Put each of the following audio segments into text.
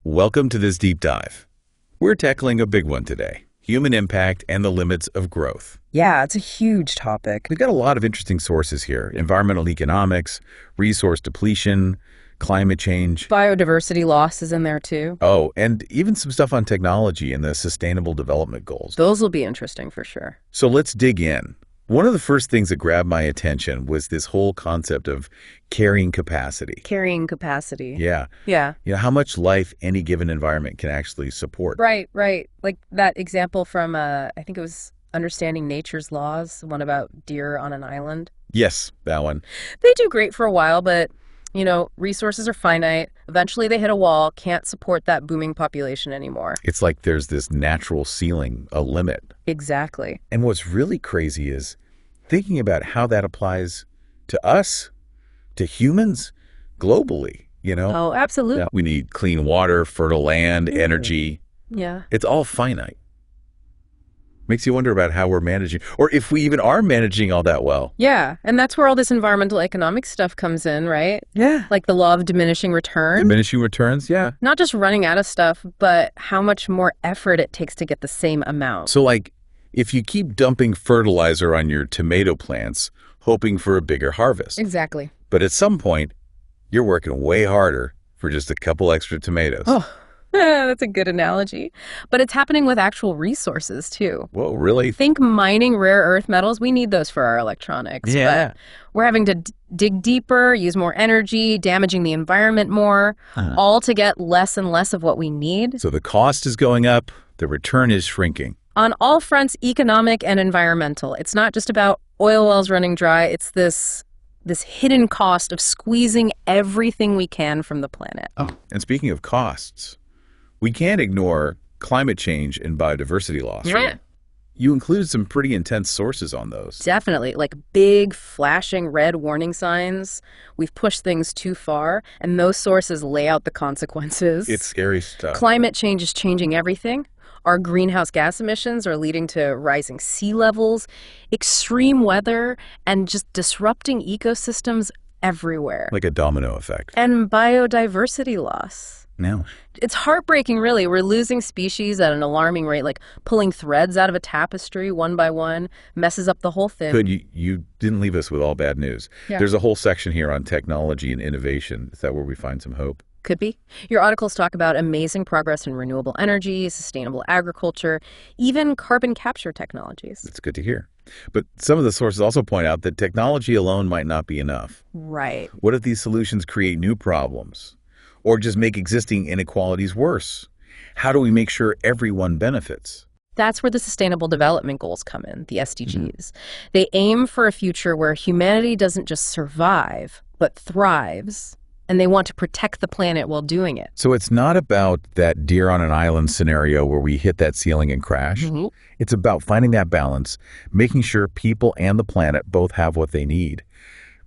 Welcome to this deep dive. We're tackling a big one today, human impact and the limits of growth. Yeah, it's a huge topic. We've got a lot of interesting sources here: environmental economics, resource depletion, climate change. Biodiversity loss is in there too. Oh, and even some stuff on technology and the Sustainable Development Goals. Those will be interesting for sure. So let's dig in. One of the first things that grabbed my attention was this whole concept of carrying capacity. Carrying capacity. Yeah. Yeah. How much life any given environment can actually support. Right. Like that example from, I think it was Understanding Nature's Laws, one about deer on an island. Yes, that one. They do great for a while, but, resources are finite. Eventually they hit a wall, can't support that booming population anymore. It's like there's this natural ceiling, a limit. Exactly. And what's really crazy is thinking about how that applies to us, to humans, globally, Oh, absolutely. Yeah, we need clean water, fertile land, energy. Yeah. It's all finite. Makes you wonder about how we're managing, or if we even are managing all that well. Yeah, and that's where all this environmental economic stuff comes in, right? Yeah. Like the law of diminishing returns. Diminishing returns, yeah. Not just running out of stuff, but how much more effort it takes to get the same amount. So if you keep dumping fertilizer on your tomato plants, hoping for a bigger harvest. Exactly. But at some point, you're working way harder for just a couple extra tomatoes. Oh, that's a good analogy. But it's happening with actual resources, too. Whoa, really? Think mining rare earth metals. We need those for our electronics. Yeah. But we're having to dig deeper, use more energy, damaging the environment more, all to get less and less of what we need. So the cost is going up, the return is shrinking. On all fronts, economic and environmental. It's not just about oil wells running dry. It's this hidden cost of squeezing everything we can from the planet. Oh, and speaking of costs, we can't ignore climate change and biodiversity loss. Yeah. You included some pretty intense sources on those. Definitely, like big flashing red warning signs. We've pushed things too far, and those sources lay out the consequences. It's scary stuff. Climate change is changing everything. Our greenhouse gas emissions are leading to rising sea levels, extreme weather, and just disrupting ecosystems everywhere. Like a domino effect. And biodiversity loss. No. It's heartbreaking, really. We're losing species at an alarming rate, like pulling threads out of a tapestry one by one, messes up the whole thing. Good, you didn't leave us with all bad news. Yeah. There's a whole section here on technology and innovation. Is that where we find some hope? Could be. Your articles talk about amazing progress in renewable energy, sustainable agriculture, even carbon capture technologies. It's good to hear. But some of the sources also point out that technology alone might not be enough. Right. What if these solutions create new problems or just make existing inequalities worse? How do we make sure everyone benefits? That's where the Sustainable Development Goals come in, the SDGs. They aim for a future where humanity doesn't just survive, but thrives. And they want to protect the planet while doing it. So it's not about that deer on an island scenario where we hit that ceiling and crash. It's about finding that balance, making sure people and the planet both have what they need,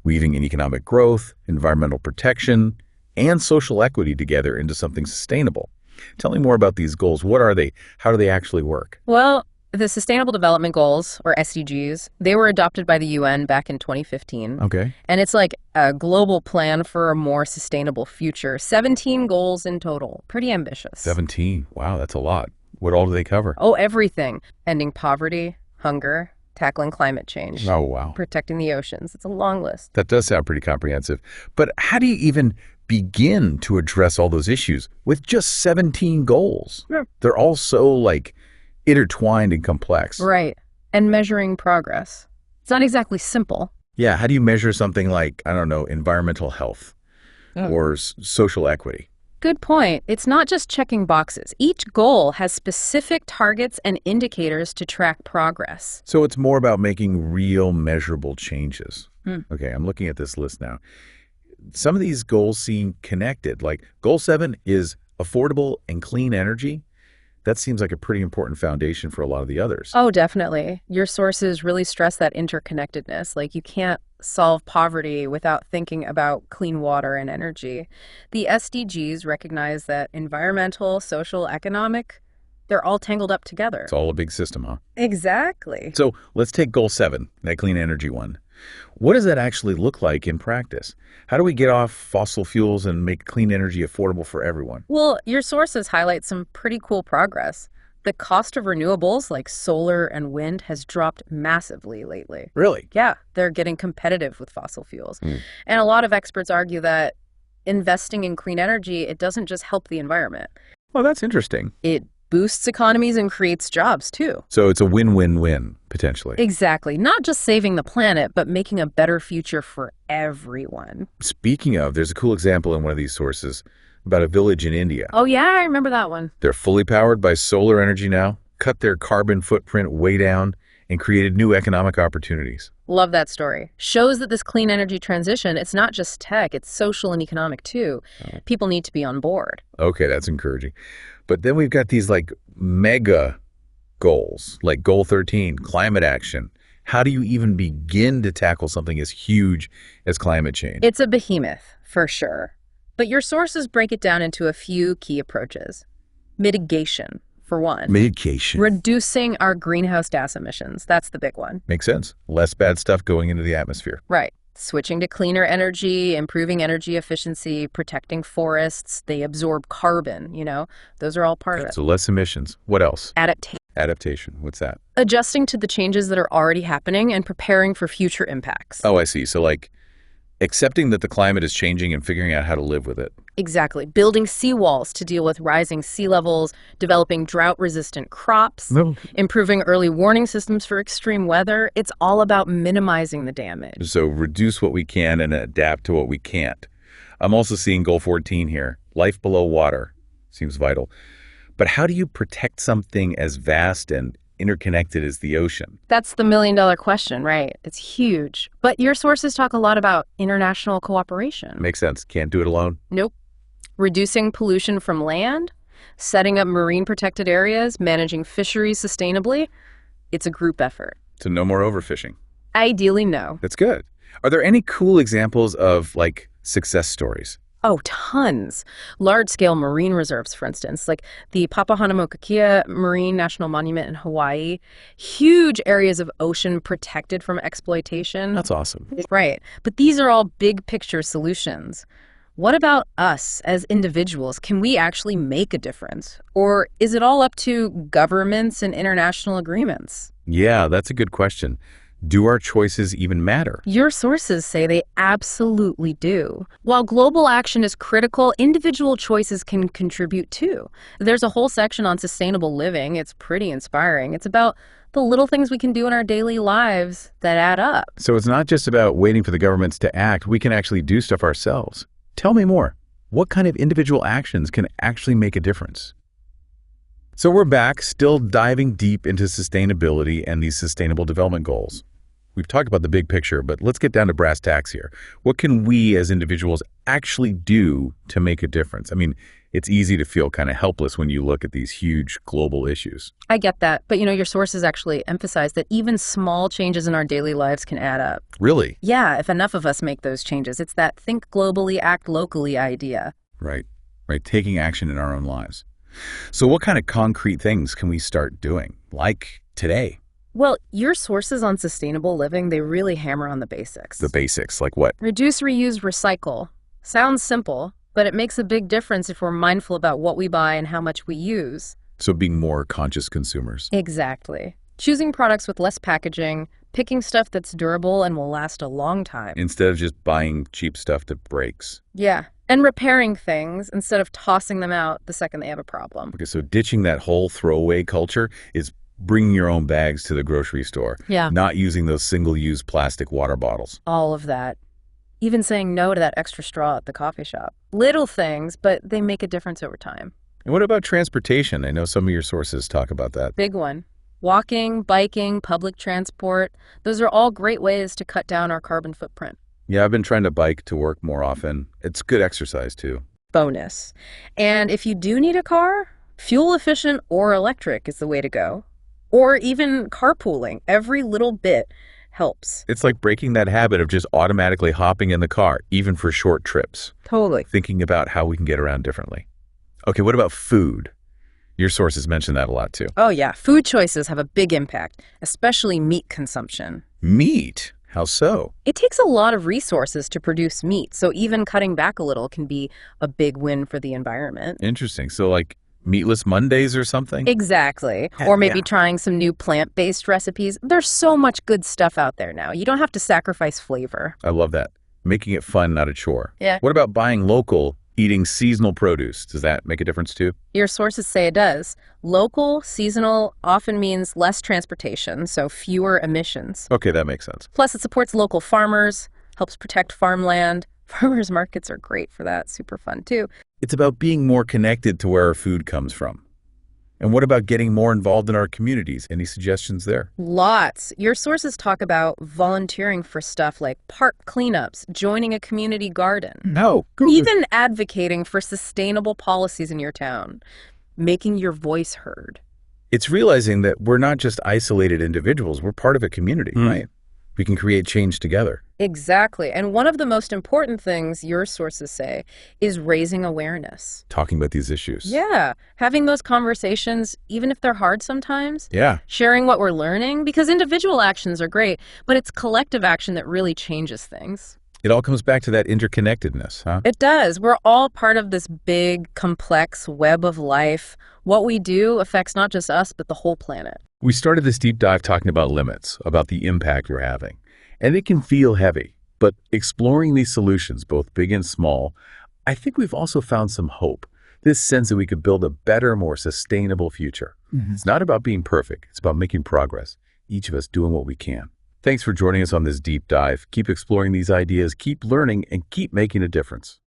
weaving in economic growth, environmental protection, and social equity together into something sustainable. Tell me more about these goals. What are they? How do they actually work? Well, the Sustainable Development Goals, or SDGs, they were adopted by the UN back in 2015. Okay. And it's like a global plan for a more sustainable future. 17 goals in total. Pretty ambitious. 17. Wow, that's a lot. What all do they cover? Oh, everything. Ending poverty, hunger, tackling climate change. Oh, wow. Protecting the oceans. It's a long list. That does sound pretty comprehensive. But how do you even begin to address all those issues with just 17 goals? Yeah. They're all so, intertwined and complex. Right. And measuring progress. It's not exactly simple. Yeah, how do you measure something like, I don't know, environmental health or social equity? Good point. It's not just checking boxes. Each goal has specific targets and indicators to track progress. So it's more about making real measurable changes. Okay, I'm looking at this list now. Some of these goals seem connected. Like goal 7 is affordable and clean energy. That seems like a pretty important foundation for a lot of the others. Oh, definitely. Your sources really stress that interconnectedness. Like you can't solve poverty without thinking about clean water and energy. The SDGs recognize that environmental, social, economic, they're all tangled up together. It's all a big system, huh? Exactly. So let's take goal 7, that clean energy one. What does that actually look like in practice? How do we get off fossil fuels and make clean energy affordable for everyone? Well, your sources highlight some pretty cool progress. The cost of renewables like solar and wind has dropped massively lately. Really? Yeah, they're getting competitive with fossil fuels. Hmm. And a lot of experts argue that investing in clean energy, it doesn't just help the environment. Well, that's interesting. It boosts economies and creates jobs too. So it's a win-win-win, potentially. Exactly. Not just saving the planet, but making a better future for everyone. Speaking of, there's a cool example in one of these sources about a village in India. Oh, yeah, I remember that one. They're fully powered by solar energy now, cut their carbon footprint way down, and created new economic opportunities. Love that story. Shows that this clean energy transition, it's not just tech, it's social and economic too. People need to be on board. Okay, that's encouraging. But then we've got these like mega goals, like Goal 13, climate action. How do you even begin to tackle something as huge as climate change? It's a behemoth, for sure. But your sources break it down into a few key approaches. Mitigation, for one. Mitigation. Reducing our greenhouse gas emissions. That's the big one. Makes sense. Less bad stuff going into the atmosphere. Right. Switching to cleaner energy, improving energy efficiency, protecting forests. They absorb carbon, Those are all part of it. So less emissions. What else? Adaptation. Adaptation. What's that? Adjusting to the changes that are already happening and preparing for future impacts. Oh, I see. So like accepting that the climate is changing and figuring out how to live with it. Exactly. Building seawalls to deal with rising sea levels, developing drought-resistant crops, improving early warning systems for extreme weather. It's all about minimizing the damage. So reduce what we can and adapt to what we can't. I'm also seeing Goal 14 here. Life below water seems vital. But how do you protect something as vast and interconnected as the ocean? That's the million-dollar question, right? It's huge. But your sources talk a lot about international cooperation. Makes sense. Can't do it alone. Nope. Reducing pollution from land, setting up marine protected areas, managing fisheries sustainably. It's a group effort. So no more overfishing. Ideally, no. That's good. Are there any cool examples of like success stories? Oh, tons. Large-scale marine reserves, for instance, like the Papahanaumokuakea Marine National Monument in Hawaii. Huge areas of ocean protected from exploitation. That's awesome. Right. But these are all big-picture solutions. What about us as individuals? Can we actually make a difference? Or is it all up to governments and international agreements? Yeah, that's a good question. Do our choices even matter? Your sources say they absolutely do. While global action is critical, individual choices can contribute too. There's a whole section on sustainable living. It's pretty inspiring. It's about the little things we can do in our daily lives that add up. So it's not just about waiting for the governments to act. We can actually do stuff ourselves. Tell me more. What kind of individual actions can actually make a difference? So we're back, still diving deep into sustainability and these sustainable development goals. We've talked about the big picture, but let's get down to brass tacks here. What can we as individuals actually do to make a difference? I mean, it's easy to feel kind of helpless when you look at these huge global issues. I get that. But, your sources actually emphasize that even small changes in our daily lives can add up. Really? Yeah, if enough of us make those changes. It's that think globally, act locally idea. Right. Taking action in our own lives. So what kind of concrete things can we start doing, like today? Well, your sources on sustainable living, they really hammer on the basics. The basics, like what? Reduce, reuse, recycle. Sounds simple, but it makes a big difference if we're mindful about what we buy and how much we use. So being more conscious consumers. Exactly. Choosing products with less packaging, picking stuff that's durable and will last a long time. Instead of just buying cheap stuff that breaks. Yeah, and repairing things instead of tossing them out the second they have a problem. Okay, so ditching that whole throwaway culture is bringing your own bags to the grocery store. Yeah. Not using those single-use plastic water bottles. All of that. Even saying no to that extra straw at the coffee shop. Little things, but they make a difference over time. And what about transportation? I know some of your sources talk about that. Big one. Walking, biking, public transport, those are all great ways to cut down our carbon footprint. Yeah, I've been trying to bike to work more often. It's good exercise, too. Bonus. And if you do need a car, fuel efficient or electric is the way to go. Or even carpooling. Every little bit helps. It's like breaking that habit of just automatically hopping in the car, even for short trips. Totally. Thinking about how we can get around differently. Okay, what about food? Your sources mention that a lot, too. Oh, yeah. Food choices have a big impact, especially meat consumption. Meat? How so? It takes a lot of resources to produce meat, so even cutting back a little can be a big win for the environment. Interesting. So like meatless Mondays or something? Exactly. Yeah, Or maybe yeah. trying some new plant-based recipes. There's so much good stuff out there now. You don't have to sacrifice flavor. I love that. Making it fun, not a chore. Yeah. What about buying local, eating seasonal produce? Does that make a difference too? Your sources say it does. Local, seasonal often means less transportation, so fewer emissions. Okay, that makes sense. Plus, it supports local farmers, helps protect farmland. Farmers markets are great for that. Super fun, too. It's about being more connected to where our food comes from. And what about getting more involved in our communities? Any suggestions there? Lots. Your sources talk about volunteering for stuff like park cleanups, joining a community garden, No. even advocating for sustainable policies in your town, making your voice heard. It's realizing that we're not just isolated individuals. We're part of a community, right? We can create change together. Exactly. And one of the most important things your sources say is raising awareness. Talking about these issues. Yeah. Having those conversations, even if they're hard sometimes. Yeah. Sharing what we're learning, because individual actions are great, but it's collective action that really changes things. It all comes back to that interconnectedness, huh? It does. We're all part of this big, complex web of life. What we do affects not just us, but the whole planet. We started this deep dive talking about limits, about the impact we're having. And it can feel heavy, but exploring these solutions, both big and small, I think we've also found some hope. This sense that we could build a better, more sustainable future. It's not about being perfect. It's about making progress, each of us doing what we can. Thanks for joining us on this deep dive. Keep exploring these ideas, keep learning, and keep making a difference.